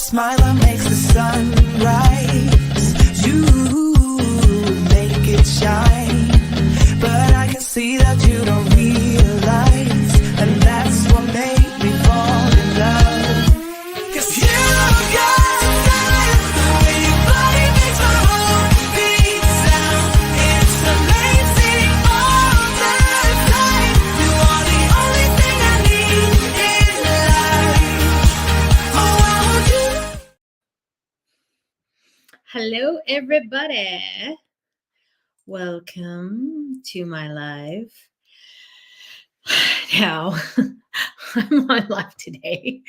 smile that makes the sun rise. You make it shine, but I can see that you don't realize, and that's what made me fall in love. 'Cause you got style, the way your body makes my heart beat sound. It's amazing all the time. You are the only thing I need in life. Oh, I want you. Hello, everybody. Welcome to my live. Now, I'm on live today.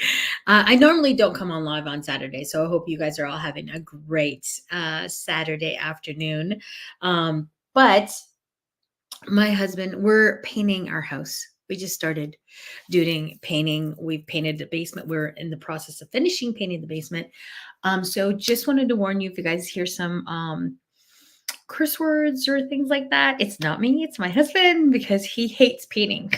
I normally don't come on live on Saturday, so I hope you guys are all having a great Saturday afternoon. But my husband, we're painting our house. We just started doing painting. We've painted the basement. We're in the process of finishing painting the basement. So just wanted to warn you, if you guys hear some curse words or things like that, it's not me, it's my husband, because he hates painting.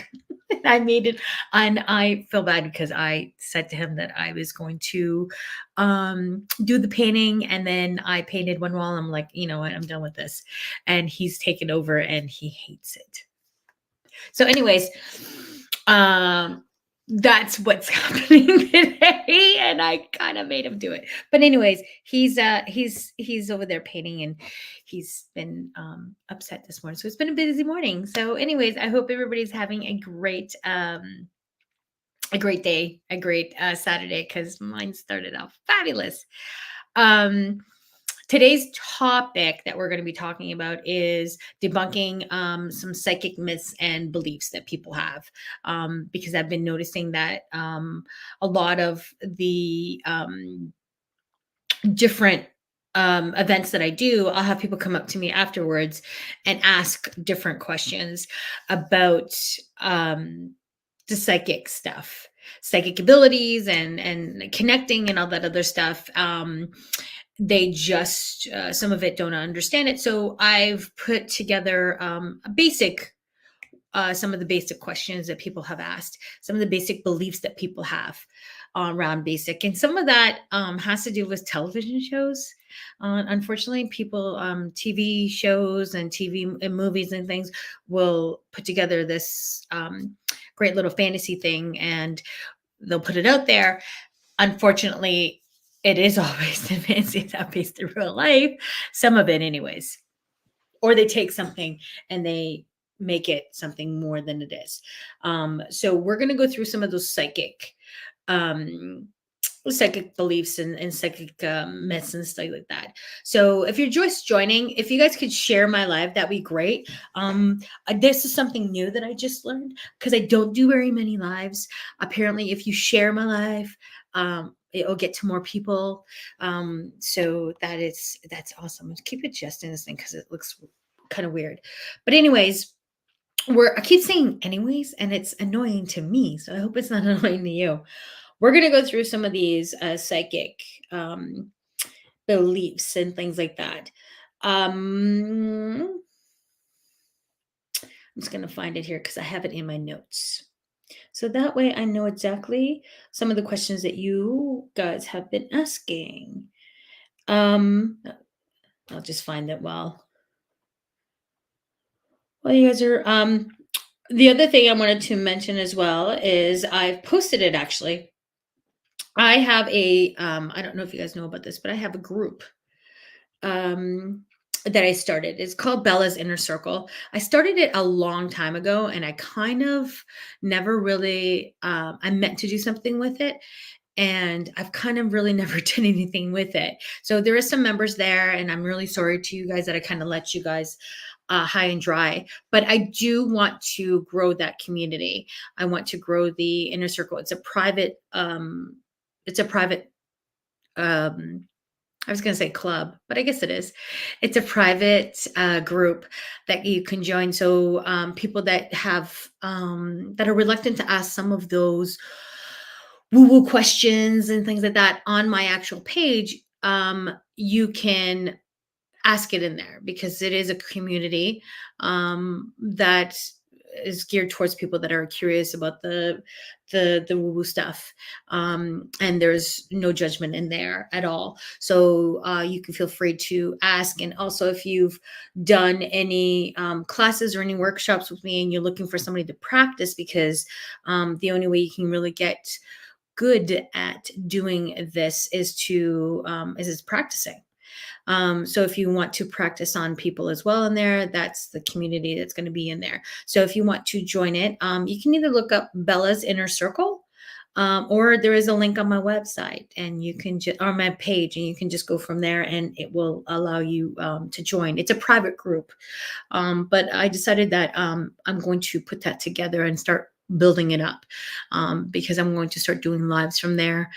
I made it, and I feel bad because I said to him that I was going to do the painting, and then I painted one wall. I'm like, you know what, I'm done with this. And he's taken over and he hates it. So, anyways, that's what's happening today, and I kind of made him do it. But anyways, he's over there painting, and he's been upset this morning. So it's been a busy morning. So anyways, I hope everybody's having a great day, a great Saturday, because mine started off fabulous. Today's topic that we're going to be talking about is debunking some psychic myths and beliefs that people have, because I've been noticing that a lot of the different events that I do, I'll have people come up to me afterwards and ask different questions about the psychic stuff, psychic abilities, and connecting and all that other stuff. They just some of it don't understand it, so I've put together a basic some of the basic questions that people have asked, some of the basic beliefs that people have around basic, and some of that has to do with television shows. Unfortunately, people, TV shows and TV and movies and things will put together this great little fantasy thing, and they'll put it out there. Unfortunately, it is always the fantasy. It's not based in real life. Some of it, anyways. Or they take something and they make it something more than it is. So we're going to go through some of those psychic beliefs and psychic myths and stuff like that. So if you're just joining, if you guys could share my live, that'd be great. This is something new that I just learned, because I don't do very many lives. Apparently, if you share my live, it'll get to more people. So that's awesome. Let's keep adjusting this thing because it looks kind of weird. But anyways, I keep saying anyways, and it's annoying to me. So I hope it's not annoying to you. We're going to go through some of these psychic beliefs and things like that. I'm just going to find it here because I have it in my notes. So that way I know exactly some of the questions that you guys have been asking. I'll just find it while you guys are. The other thing I wanted to mention as well is I've posted it actually. I have a, I don't know if you guys know about this, but I have a group that I started. It's called Bella's Inner Circle. I started it a long time ago, and I kind of never really, I meant to do something with it, and I've kind of really never done anything with it. So there is some members there, and I'm really sorry to you guys that I kind of let you guys high and dry, but I do want to grow that community. I want to grow the Inner Circle. It's a private, I was going to say club, but I guess it is. It's a private group that you can join. So people that have that are reluctant to ask some of those woo-woo questions and things like that on my actual page, you can ask it in there, because it is a community that is geared towards people that are curious about the woo woo stuff, and there's no judgment in there at all. So you can feel free to ask. And also, if you've done any classes or any workshops with me, and you're looking for somebody to practice, because the only way you can really get good at doing this is practicing. So if you want to practice on people as well in there, that's the community that's going to be in there. So if you want to join it, you can either look up Bella's Inner Circle, or there is a link on my website, and you can just, on my page, and you can just go from there, and it will allow you to join. It's a private group, but I decided that I'm going to put that together and start building it up, because I'm going to start doing lives from there.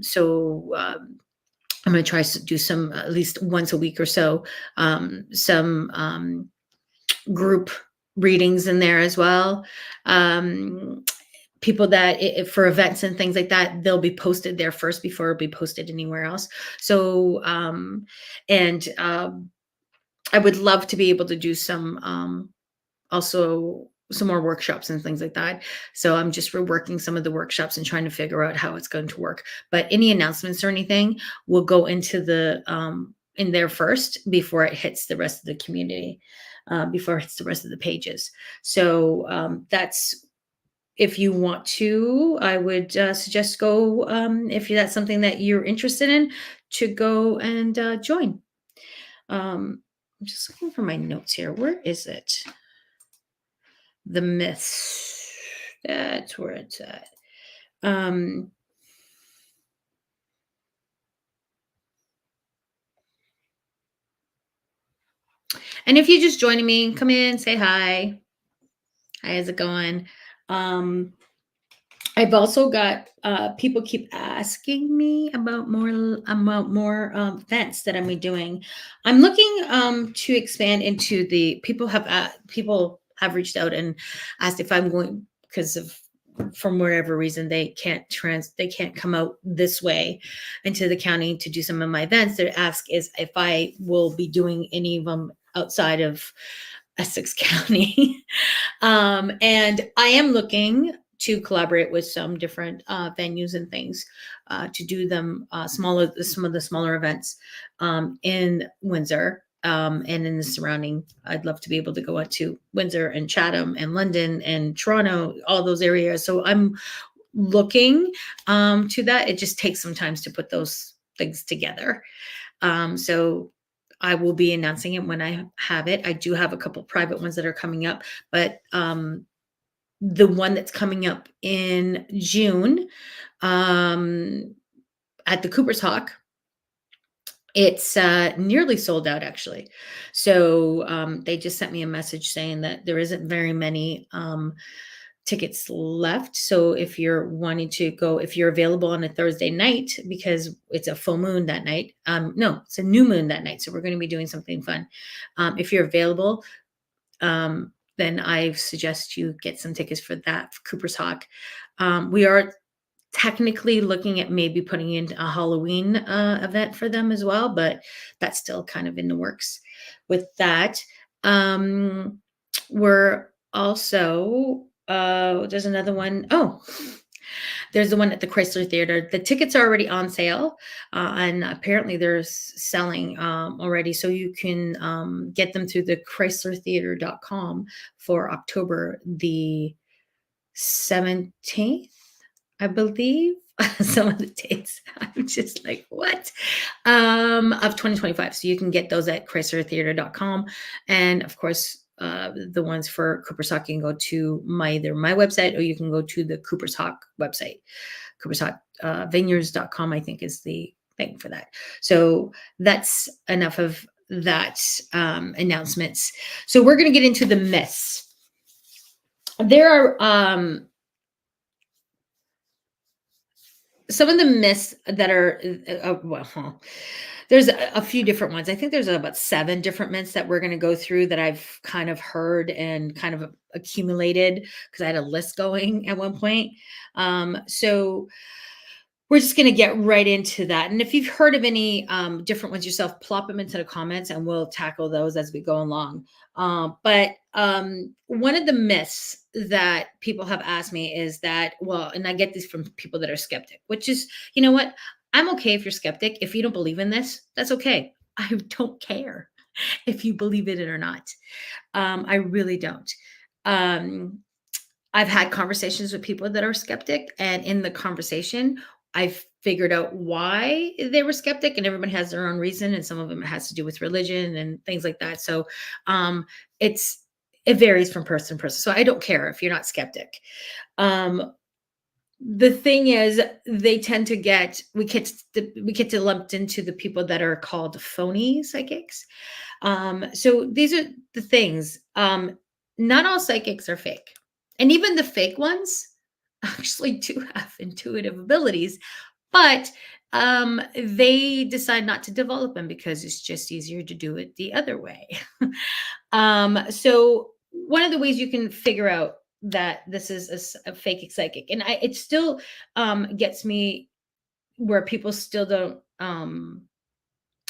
So I'm going to try to do some, at least once a week or so, some group readings in there as well. People that for events and things like that, they'll be posted there first before it'll be posted anywhere else. So, and I would love to be able to do some, also some more workshops and things like that. So I'm just reworking some of the workshops and trying to figure out how it's going to work. But any announcements or anything will go into the in there first before it hits the rest of the community, before it hits the rest of the pages. So that's, if you want to, I would suggest go, if that's something that you're interested in, to go and join. I'm just looking for my notes here. Where is it? The myths. That's where it's at. And if you're just joining me, come in, say hi. Hi, how's it going? I've also got people keep asking me about more events that I'm doing. I'm looking to expand into the people have reached out and asked if I'm going, because of, from whatever reason, they can't come out this way into the county to do some of my events. They ask is if I will be doing any of them outside of Essex County. And I am looking to collaborate with some different venues and things to do them some of the smaller events in Windsor, and in the surrounding. I'd love to be able to go out to Windsor and Chatham and London and Toronto, all those areas. So I'm looking to that. It just takes some time to put those things together. So I will be announcing it when I have it. I do have a couple private ones that are coming up, but the one that's coming up in June at the Cooper's Hawk, it's nearly sold out, actually. So they just sent me a message saying that there isn't very many tickets left. So if you're wanting to go, if you're available on a Thursday night, because it's a full moon that night, no, it's a new moon that night. So we're going to be doing something fun. If you're available, then I suggest you get some tickets for that, for Cooper's Hawk. We are technically looking at maybe putting in a Halloween event for them as well, but that's still kind of in the works with that. We're also, there's another one. Oh, there's the one at the Chrysler Theater. The tickets are already on sale, and apparently they're selling already. So you can get them through the chryslertheater.com for October the 17th, I believe. Some of the dates, I'm just like, what? Of 2025. So you can get those at chryslertheater.com. And of course, the ones for Cooper's Hawk, you can go to either my website, or you can go to the Cooper's Hawk website. Cooper's Hawk vineyards.com, I think, is the thing for that. So that's enough of that announcements. So we're going to get into the myths. There are some of the myths that are, there's a few different ones. I think there's about 7 different myths that we're going to go through that I've kind of heard and kind of accumulated, because I had a list going at one point. So we're just going to get right into that. And if you've heard of any different ones yourself, plop them into the comments and we'll tackle those as we go along. But one of the myths that people have asked me is that, well, and I get these from people that are skeptic, which is, you know what? I'm okay if you're skeptic. If you don't believe in this, that's okay. I don't care if you believe in it or not. I really don't. Um, I've had conversations with people that are skeptic, and in the conversation, I've figured out why they were skeptic, and everybody has their own reason, and some of them has to do with religion and things like that. So, um, it's it varies from person to person. So I don't care if you're not skeptic. Um, the thing is, they tend to get we get to lumped into the people that are called phony psychics. So these are the things. Not all psychics are fake. And even the fake ones actually do have intuitive abilities, but they decide not to develop them because it's just easier to do it the other way. So one of the ways you can figure out that this is a fake psychic, and it still gets me where people still don't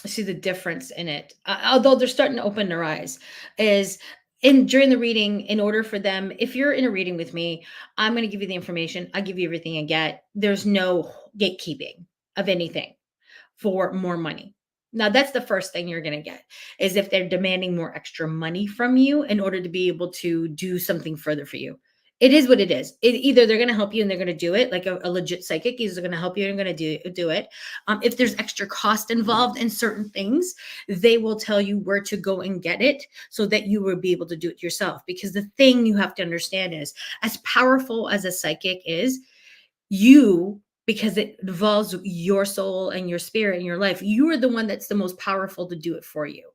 see the difference in it, although they're starting to open their eyes, is in during the reading, in order for them, if you're in a reading with me, I'm going to give you the information, I give you everything I get. There's no gatekeeping of anything for more money. Now, that's the first thing you're going to get, is if they're demanding more extra money from you in order to be able to do something further for you. It is what it is. Either they're going to help you and they're going to do it, like a legit psychic is going to help you and going to do it. If there's extra cost involved in certain things, they will tell you where to go and get it so that you will be able to do it yourself. Because the thing you have to understand is, as powerful as a psychic is, you, because it involves your soul and your spirit and your life, you are the one that's the most powerful to do it for you.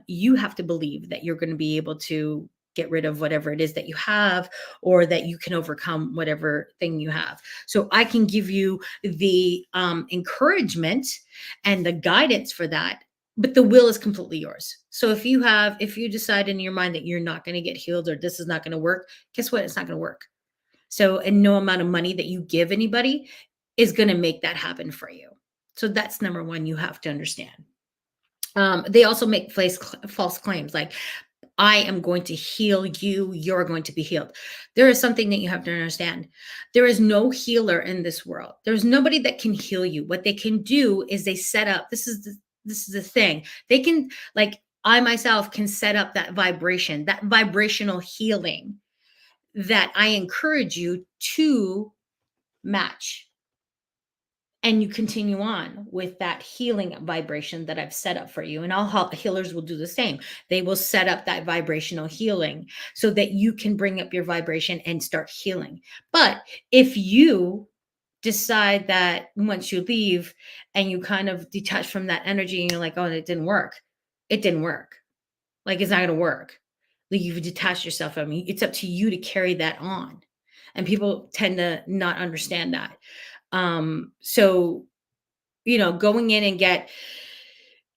You have to believe that you're going to be able to get rid of whatever it is that you have, or that you can overcome whatever thing you have. So I can give you the encouragement and the guidance for that, but the will is completely yours. So if you decide in your mind that you're not going to get healed, or this is not going to work, guess what? It's not going to work. So, and no amount of money that you give anybody is going to make that happen for you. So that's number one, you have to understand. They also make false claims like, I am going to heal you, you're going to be healed. There is something that you have to understand. There is no healer in this world. There's nobody that can heal you. What they can do is they set up, this is the thing. They can, like, I myself can set up that vibration, that vibrational healing that I encourage you to match. And you continue on with that healing vibration that I've set up for you. And all healers will do the same. They will set up that vibrational healing so that you can bring up your vibration and start healing. But if you decide that once you leave and you kind of detach from that energy and you're like, oh, it didn't work, it didn't work. Like, it's not going to work. Like, you've detached yourself from me. It's up to you to carry that on. And people tend to not understand that. So, going in and get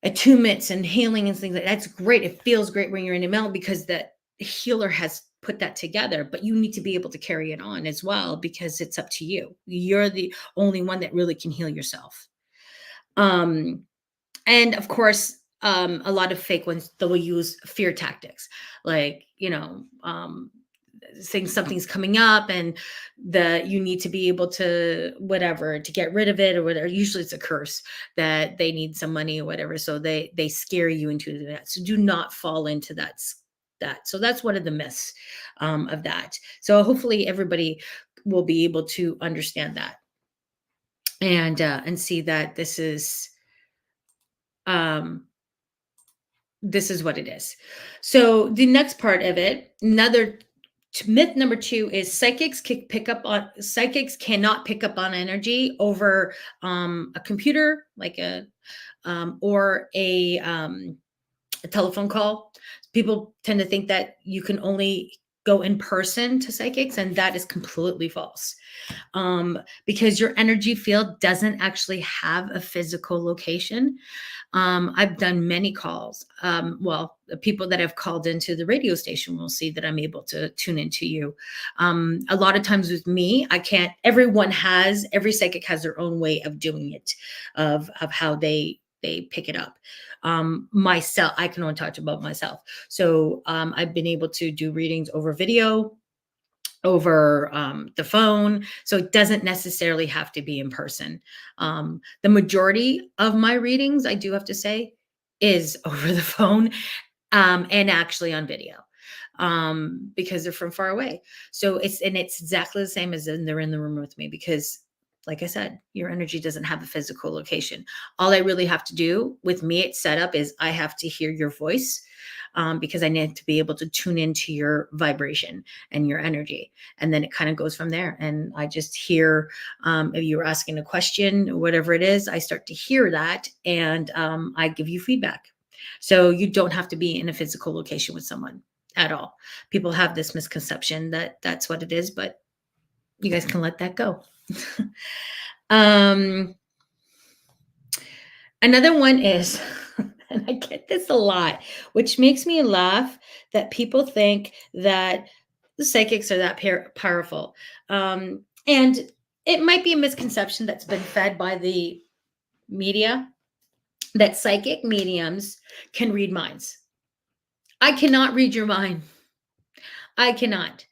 attunements and healing and things like that's great. It feels great when you're in a melt because the healer has put that together, but you need to be able to carry it on as well because it's up to you. You're the only one that really can heal yourself. Um, and of course, a lot of fake ones, they will use fear tactics, like, saying something's coming up and you need to be able to whatever to get rid of it or whatever. Usually it's a curse that they need some money or whatever. So they scare you into that. So do not fall into that. So that's one of the myths of that. So hopefully everybody will be able to understand that and see that um this is what it is. So the next part of it, myth number 2 is psychics cannot pick up on energy over a computer, like or a telephone call. People tend to think that you can only go in person to psychics, and that is completely false. Because your energy field doesn't actually have a physical location. I've done many calls. Well, the people that have called into the radio station will see that I'm able to tune into you. A lot of times with me, I can't. Every psychic has their own way of doing it, of how they pick it up. Myself, I can only talk about myself. So I've been able to do readings over video, over the phone. So it doesn't necessarily have to be in person. The majority of my readings, I do have to say, is over the phone, and actually on video, because they're from far away. So it's exactly the same as they're in the room with me, because like I said, your energy doesn't have a physical location. All I really have to do with me, it's set up, is I have to hear your voice, because I need to be able to tune into your vibration and your energy. And then it kind of goes from there. And I just hear, if you were asking a question, whatever it is, I start to hear that, and I give you feedback. So you don't have to be in a physical location with someone at all. People have this misconception that that's what it is, but you guys can let that go. Another one is, and I get this a lot, which makes me laugh, that people think that the psychics are that powerful. And it might be a misconception that's been fed by the media, that psychic mediums can read minds. I cannot read your mind. I cannot.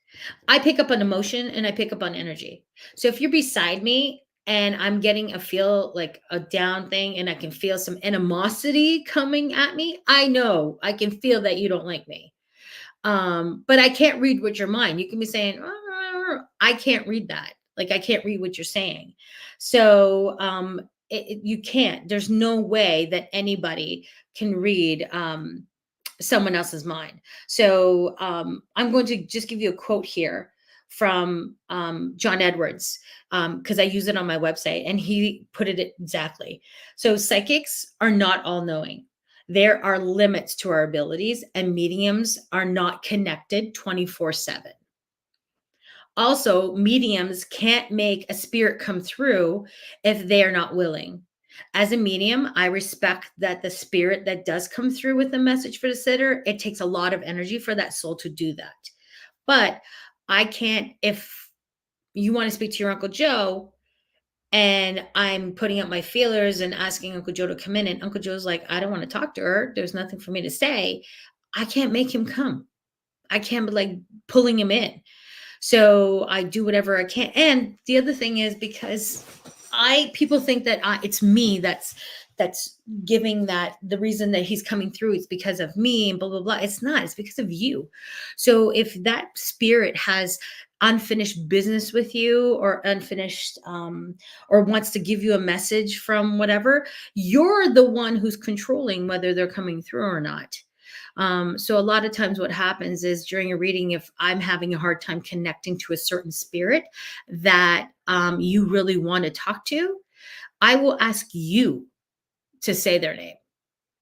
I pick up on emotion and I pick up on energy. So if you're beside me and I'm getting like a down thing, and I can feel some animosity coming at me, I know I can feel that you don't like me. But I can't read what your mind. You can be saying, I can't read that. Like, I can't read what you're saying. So you can't. There's no way that anybody can read someone else's mind. So I'm going to just give you a quote here from John Edwards, because I use it on my website, and he put it exactly. So psychics are not all knowing. There are limits to our abilities, and mediums are not connected 24/7. Also, mediums can't make a spirit come through if they are not willing. As a medium, I respect that the spirit that does come through with a message for the sitter, it takes a lot of energy for that soul to do that. But I can't, if you want to speak to your Uncle Joe and I'm putting up my feelers and asking Uncle Joe to come in, and Uncle Joe's like, I don't want to talk to her, there's nothing for me to say, I can't make him come. I can't be like pulling him in. So I do whatever I can. And the other thing is, because people think that it's me that's giving that, the reason that he's coming through, it's because of me and blah blah blah. It's not. It's because of you. So if that spirit has unfinished business with you, or unfinished or wants to give you a message from whatever, you're the one who's controlling whether they're coming through or not. So a lot of times what happens is, during a reading, if I'm having a hard time connecting to a certain spirit that you really want to talk to, I will ask you to say their name.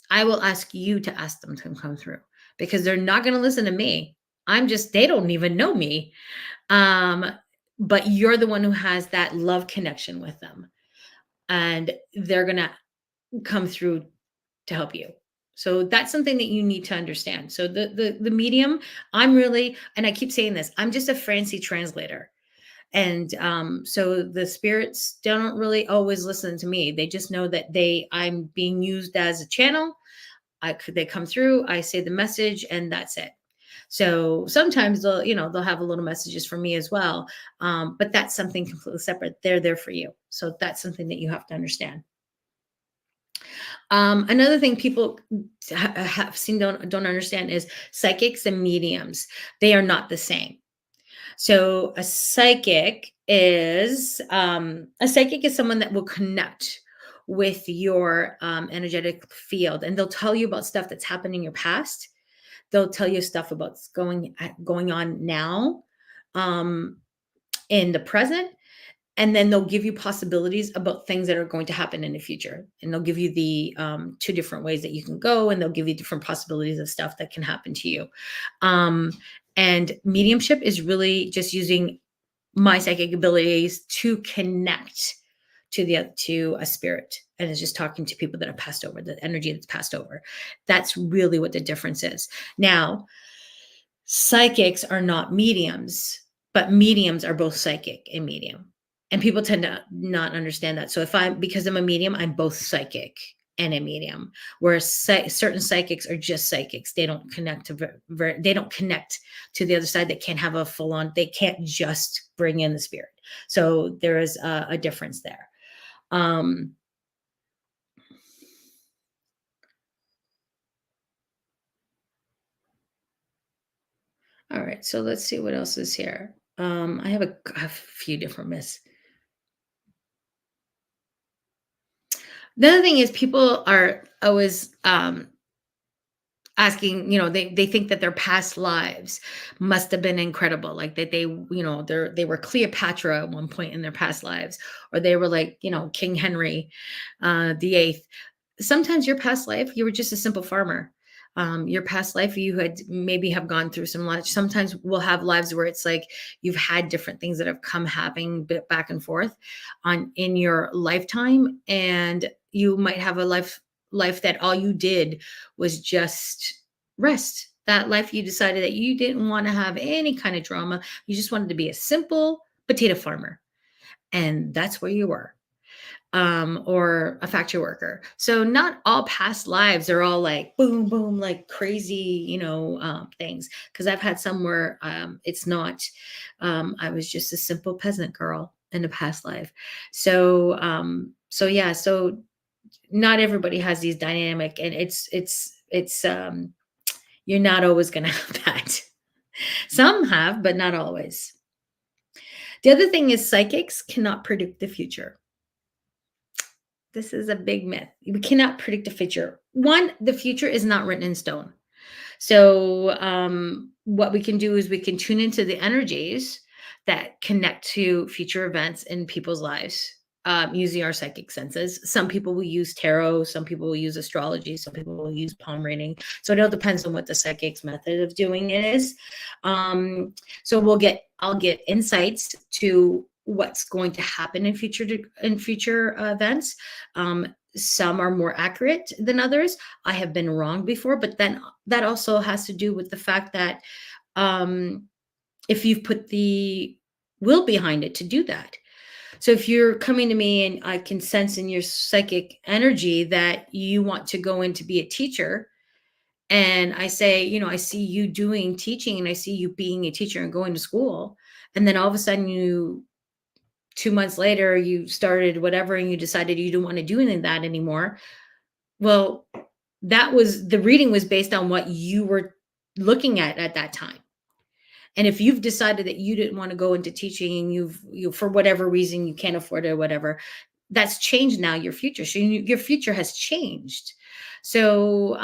I will ask you to ask them to come through, because they're not going to listen to me. They don't even know me. But you're the one who has that love connection with them, and they're going to come through to help you. So that's something that you need to understand. So the medium, I'm really, and I keep saying this, I'm just a fancy translator. And so the spirits don't really always listen to me. They just know that I'm being used as a channel. They come through, I say the message, and that's it. So sometimes they'll have a little messages for me as well. But that's something completely separate. They're there for you. So that's something that you have to understand. Another thing people have seen don't understand is psychics and mediums. They are not the same. So a psychic is someone that will connect with your energetic field, and they'll tell you about stuff that's happened in your past. They'll tell you stuff about going on now, in the present, and then they'll give you possibilities about things that are going to happen in the future, and they'll give you the two different ways that you can go, and they'll give you different possibilities of stuff that can happen to you. um, and mediumship is really just using my psychic abilities to connect to a spirit, and it's just talking to people that have passed over, the energy that's passed over. That's really what the difference is. Now, psychics are not mediums, but mediums are both psychic and medium. And people tend to not understand that. So if I'm, because I'm a medium, I'm both psychic and a medium. Whereas certain psychics are just psychics. They don't connect to they don't connect to the other side. They can't have a full on. They can't just bring in the spirit. So there is a difference there. Um, all right. So let's see what else is here. I have a few different myths. The other thing is people are always asking, they think that their past lives must have been incredible, like that they were Cleopatra at one point in their past lives, or they were like, King Henry the eighth. Sometimes your past life, you were just a simple farmer. Your past life, you had maybe have gone through some life. Sometimes we'll have lives where it's like you've had different things that have come happening back and forth on in your lifetime, and you might have a life that all you did was just rest. That life you decided that you didn't want to have any kind of drama. You just wanted to be a simple potato farmer, and that's where you were, or a factory worker. So not all past lives are all like boom, boom, like crazy, things. Because I've had some where it's not. I was just a simple peasant girl in a past life. So yeah, so not everybody has these dynamic, and it's you're not always going to have that. Some have, but not always. The other thing is psychics cannot predict the future. This is a big myth. We cannot predict the future. One, the future is not written in stone. So, what we can do is we can tune into the energies that connect to future events in people's lives, using our psychic senses. Some people will use tarot, some people will use astrology, some people will use palm reading. So it all depends on what the psychic's method of doing it is. So I'll get insights to what's going to happen in future events. Some are more accurate than others. I have been wrong before, but then that also has to do with the fact that um, if you've put the will behind it to do that. So if you're coming to me and I can sense in your psychic energy that you want to go in to be a teacher, and I say, I see you doing teaching and I see you being a teacher and going to school, and then all of a sudden 2 months later you started whatever and you decided you don't want to do any of that anymore. Well, that was the reading was based on what you were looking at that time. And if you've decided that you didn't want to go into teaching and you for whatever reason you can't afford it or whatever, that's changed now your future. So your future has changed. So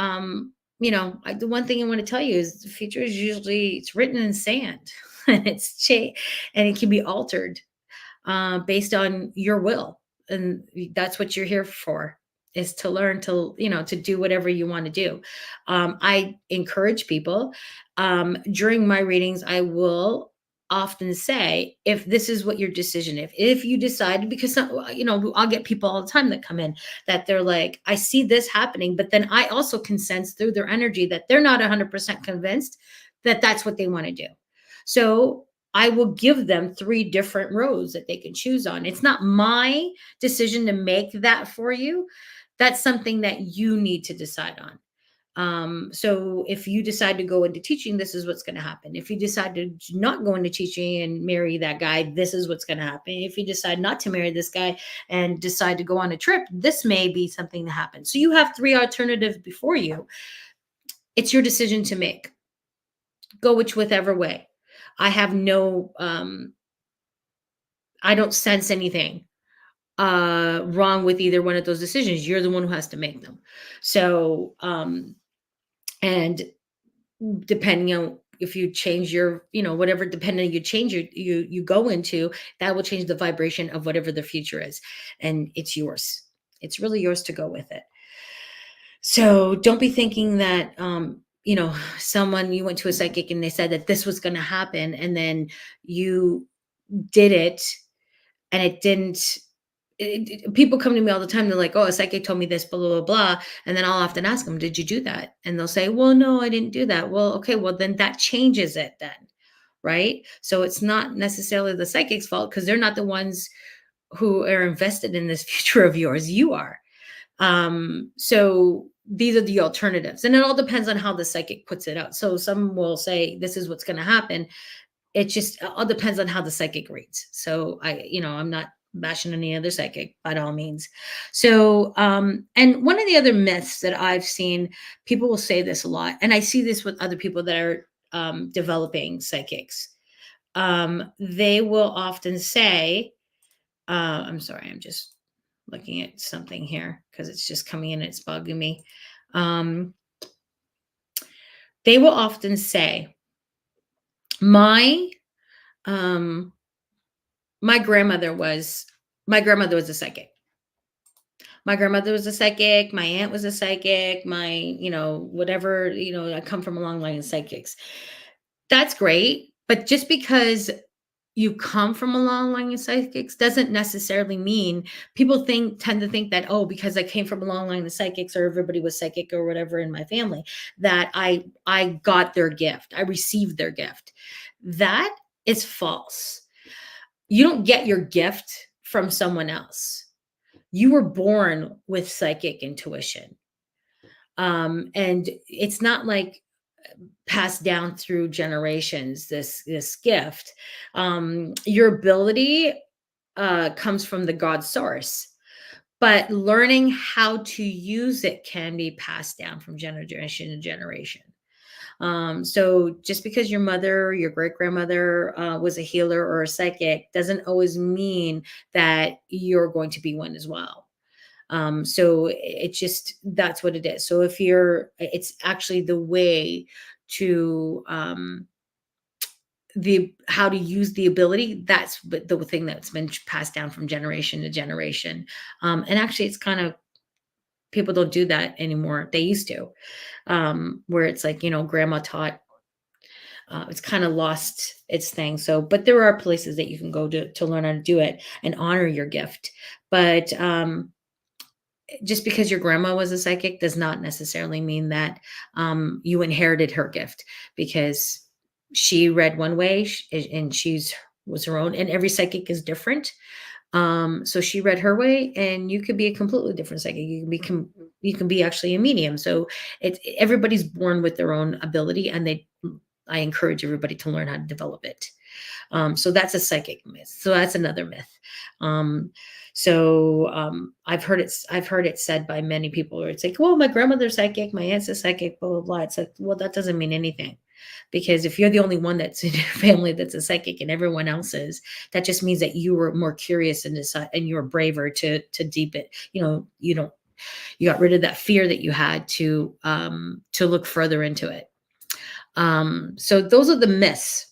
the one thing I want to tell you is the future is usually it's written in sand and and it can be altered based on your will, and that's what you're here for, is to learn to do whatever you want to do. I encourage people, during my readings I will often say, if this is what your decision, if you decide, because I'll get people all the time that come in that they're like, I see this happening, but then I also can sense through their energy that they're not 100% convinced that that's what they want to do. So I will give them 3 different roads that they can choose on. It's not my decision to make that for you. That's something that you need to decide on. So if you decide to go into teaching, this is what's going to happen. If you decide to not go into teaching and marry that guy, this is what's going to happen. If you decide not to marry this guy and decide to go on a trip, this may be something to happen. So you have 3 alternatives before you. It's your decision to make. Go whichever way. I have no I don't sense anything wrong with either one of those decisions. You're the one who has to make them. So and depending on if you change your, whatever dependent you change you go into, that will change the vibration of whatever the future is, and it's yours. It's really yours to go with it. So don't be thinking that someone, you went to a psychic and they said that this was going to happen, and then you did it and it didn't. People come to me all the time. They're like, "Oh, a psychic told me this, blah blah blah blah," and then I'll often ask them, "Did you do that?" And they'll say, "Well, no, I didn't do that." Well, okay, well then that changes it then, right? So it's not necessarily the psychic's fault, because they're not the ones who are invested in this future of yours. You are. So these are the alternatives, and it all depends on how the psychic puts it out. So some will say this is what's going to happen. It just all depends on how the psychic reads. So I'm not bashing any other psychic by all means. So, and one of the other myths that I've seen, people will say this a lot, and I see this with other people that are developing psychics. They will often say, I'm sorry, I'm just looking at something here because it's just coming in, it's bugging me. They will often say, my um my grandmother was a psychic. My grandmother was a psychic, my aunt was a psychic, my, whatever, I come from a long line of psychics. That's great, but just because you come from a long line of psychics doesn't necessarily mean, people tend to think that, oh, because I came from a long line of psychics, or everybody was psychic or whatever in my family, that I got their gift, I received their gift. That is false. You don't get your gift from someone else. You were born with psychic intuition. And it's not like passed down through generations, this gift. Your ability comes from the God source, but learning how to use it can be passed down from generation to generation. So just because your mother, your great grandmother was a healer or a psychic doesn't always mean that you're going to be one as well. So it just, that's what it is. So it's actually the way to, the how to use the ability, that's the thing that's been passed down from generation to generation. And actually it's kind of, people don't do that anymore. They used to, where it's like, grandma taught. It's kind of lost its thing. So, but there are places that you can go to learn how to do it and honor your gift. But just because your grandma was a psychic does not necessarily mean that you inherited her gift, because she read one way, and she's was her own, and every psychic is different. So she read her way, and you could be a completely different psychic. You can be actually a medium. So everybody's born with their own ability, and I encourage everybody to learn how to develop it. So that's a psychic myth. So that's another myth. I've heard it said by many people, where it's like, well, my grandmother's psychic, my aunt's a psychic, blah, blah, blah. It's like, well, that doesn't mean anything. Because if you're the only one that's in your family that's a psychic and everyone else is, that just means that you were more curious and you were braver to deep it. You got rid of that fear that you had to look further into it. So those are the myths.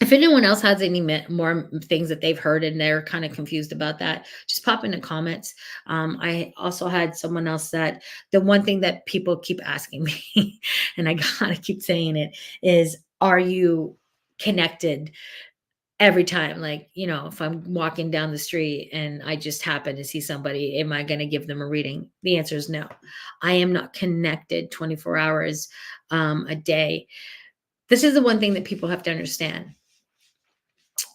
If anyone else has any more things that they've heard and they're kind of confused about that, just pop in the comments. I also had someone else that the one thing that people keep asking me, and I gotta keep saying it, is, are you connected every time? Like, if I'm walking down the street and I just happen to see somebody, am I going to give them a reading? The answer is no. I am not connected 24 hours a day. This is the one thing that people have to understand.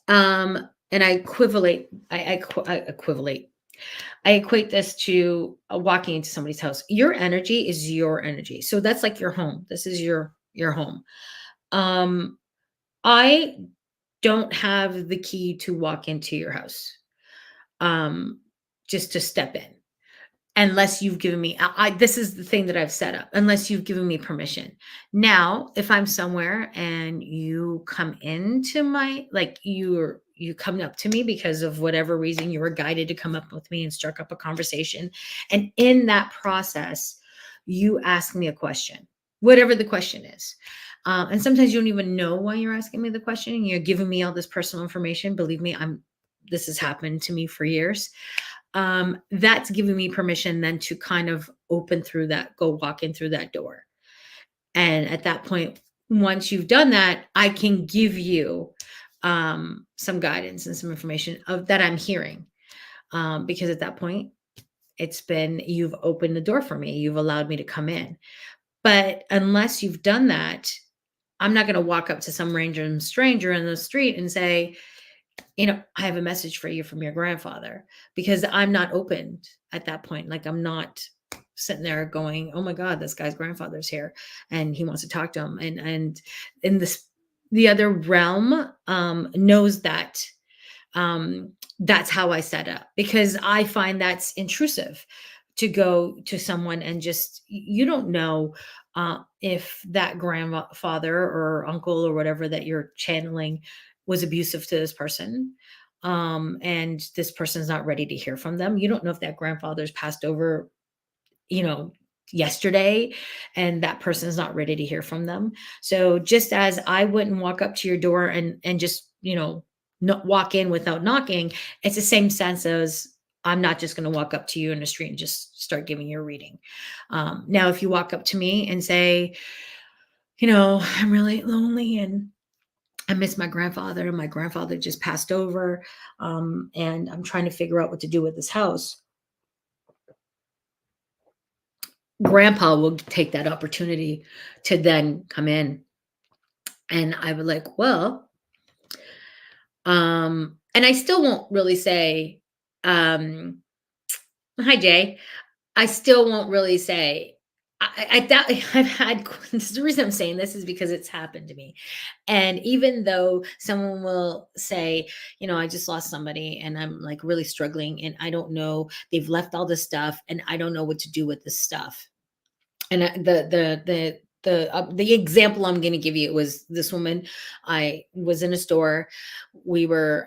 And I equate this to walking into somebody's house. Your energy is your energy. So that's like your home. This is your home. I don't have the key to walk into your house. Just to step in. Unless you've given me, this is the thing that I've set up, unless you've given me permission. Now, if I'm somewhere and you come into you come up to me because of whatever reason, you were guided to come up with me and struck up a conversation. And in that process, you ask me a question, whatever the question is. And sometimes you don't even know why you're asking me the question. And you're giving me all this personal information. Believe me, this has happened to me for years. That's giving me permission then to kind of open through that, go walk in through that door. And at that point, once you've done that, I can give you some guidance and some information of that I'm hearing. Because at that point, you've opened the door for me. You've allowed me to come in. But unless you've done that, I'm not going to walk up to some random stranger in the street and say, I have a message for you from your grandfather, because I'm not opened at that point. Like, I'm not sitting there going, oh my God, this guy's grandfather's here and he wants to talk to him. And in the other realm knows that that's how I set up, because I find that's intrusive to go to someone and just, you don't know if that grandfather or uncle or whatever that you're channeling was abusive to this person. And this person's not ready to hear from them. You don't know if that grandfather's passed over, you know, yesterday, and that person is not ready to hear from them. So just as I wouldn't walk up to your door and just, not walk in without knocking, it's the same sense as I'm not just going to walk up to you in the street and just start giving you a reading. Now, if you walk up to me and say, I'm really lonely and I miss my grandfather, and my grandfather just passed over, and I'm trying to figure out what to do with this house. Grandpa will take that opportunity to then come in, and I would like, well, and I still won't really say, hi Jay. I still won't really say, I doubt I've had, this is the reason I'm saying this is because it's happened to me. And even though someone will say, I just lost somebody and I'm like really struggling and I don't know, they've left all this stuff and I don't know what to do with this stuff. And the example I'm going to give you was this woman. I was in a store. We were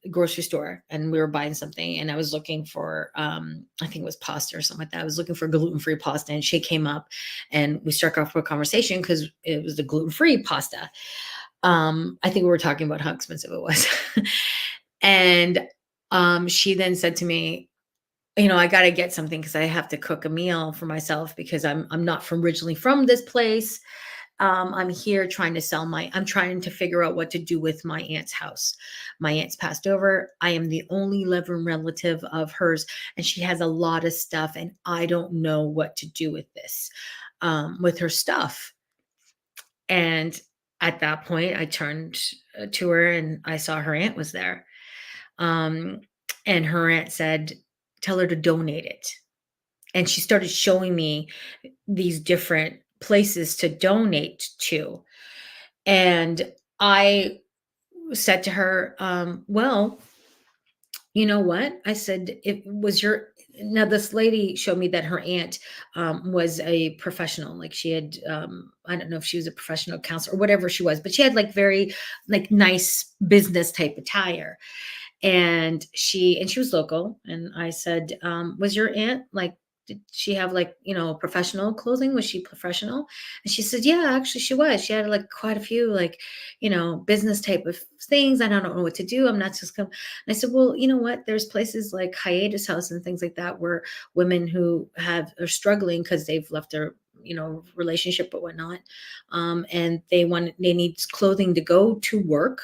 grocery store, and we were buying something, and I was looking for I think it was pasta or something like that. I was looking for gluten-free pasta, and she came up, and we struck off a conversation because it was the gluten-free pasta. I think we were talking about how expensive it was, and she then said to me, I gotta get something because I have to cook a meal for myself because I'm not from originally from this place. I'm here trying to I'm trying to figure out what to do with my aunt's house. My aunt's passed over. I am the only living relative of hers, and she has a lot of stuff, and I don't know what to do with this, with her stuff. And at that point, I turned to her and I saw her aunt was there. Um, and her aunt said, tell her to donate it. And she started showing me these different places to donate to. And I said to her, well, you know what? I said, it was now this lady showed me that her aunt was a professional. Like she had, I don't know if she was a professional counselor or whatever she was, but she had like very like nice business type attire. And she was local, and I said, was your aunt like, did she have like, professional clothing? Was she professional? And she said, yeah, actually she was. She had like quite a few like, business type of things. I don't know what to do. I'm not just going. And I said, well, you know what? There's places like Hiatus House and things like that where women who are struggling because they've left their relationship or whatnot, and they need clothing to go to work,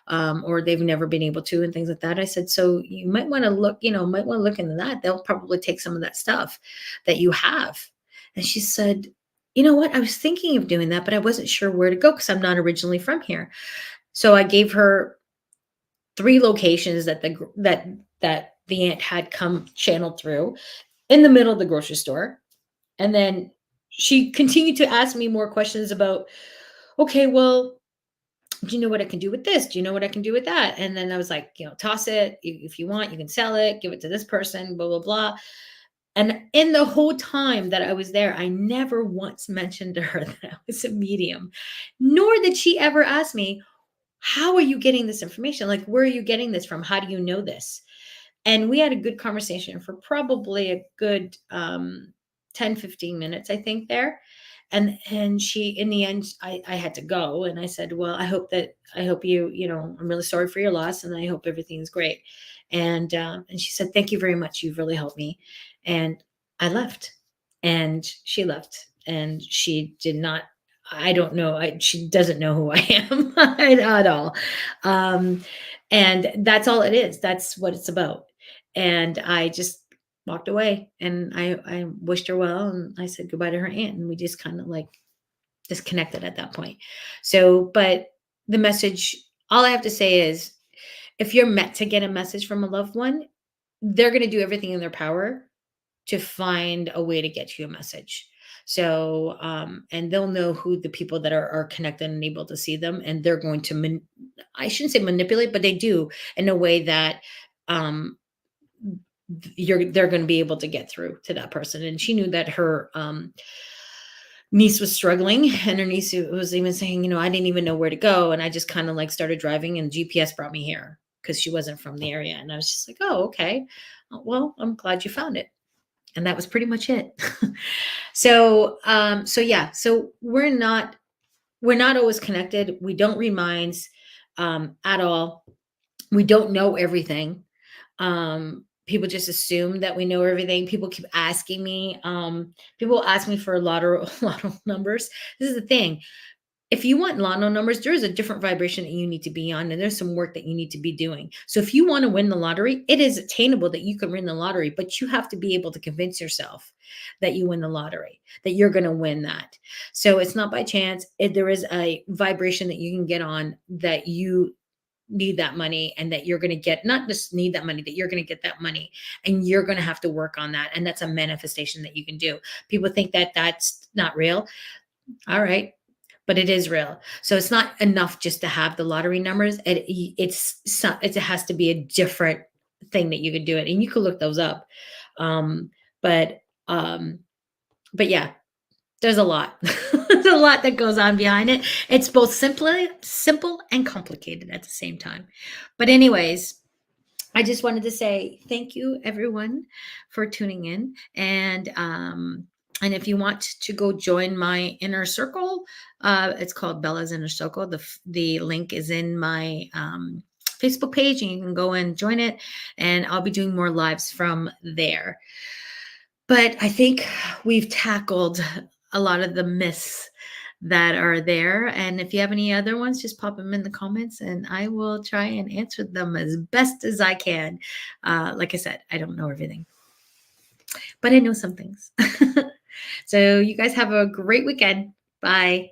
or they've never been able to, and things like that. I said, so you might want to look, into that. They'll probably take some of that stuff that you have. And she said, you know what? I was thinking of doing that, but I wasn't sure where to go because I'm not originally from here. So I gave her 3 locations that the aunt had come channeled through in the middle of the grocery store. And then she continued to ask me more questions about, okay, well, do you know what I can do with this? Do you know what I can do with that? And then I was like, toss it. If you want, you can sell it, give it to this person, blah, blah, blah. And in the whole time that I was there, I never once mentioned to her that I was a medium, nor did she ever ask me, how are you getting this information? Like, where are you getting this from? How do you know this? And we had a good conversation for probably a good 10, 15 minutes, I think there. And she, in the end, I had to go, and I said, well, I hope you, I'm really sorry for your loss, and I hope everything's great. And she said, thank you very much, you've really helped me. And I left, and she left, and she did not, I don't know, she doesn't know who I am at all. um and that's all it is, that's what it's about. And I just walked away, and I wished her well, and I said goodbye to her aunt, and we just kind of like disconnected at that point. So, but the message, all I have to say is, if you're meant to get a message from a loved one, they're going to do everything in their power to find a way to get you a message. So, and they'll know who the people that are connected and able to see them, and they're going to, I shouldn't say manipulate, but they do, in a way that, um, they're going to be able to get through to that person. And she knew that her, niece was struggling, and her niece was even saying, I didn't even know where to go, and I just kind of like started driving, and GPS brought me here, because she wasn't from the area. And I was just like, oh, okay. Well, I'm glad you found it. And that was pretty much it. So yeah, so we're not always connected. We don't read minds, at all. We don't know everything. People just assume that we know everything. People keep asking me. People ask me for lotto numbers. This is the thing. If you want lotto numbers, there is a different vibration that you need to be on, and there's some work that you need to be doing. So if you want to win the lottery, it is attainable that you can win the lottery, but you have to be able to convince yourself that you win the lottery, that you're going to win that. So it's not by chance. There is a vibration that you can get on, that you need that money, and that you're going to get, not just need that money, that you're going to get that money, and you're going to have to work on that. And that's a manifestation that you can do. People think that that's not real. All right, but it is real. So it's not enough just to have the lottery numbers. It has to be a different thing that you can do it, and you can look those up. Um, but um, but yeah, there's a lot. There's a lot that goes on behind it. It's both simple and complicated at the same time. But anyways, I just wanted to say thank you, everyone, for tuning in. And if you want to go join my inner circle, it's called Bella's Inner Circle. The link is in my, Facebook page, and you can go and join it. And I'll be doing more lives from there. But I think we've tackled a lot of the myths that are there. And if you have any other ones, just pop them in the comments, and I will try and answer them as best as I can. Like I said, I don't know everything, but I know some things. So you guys have a great weekend. Bye.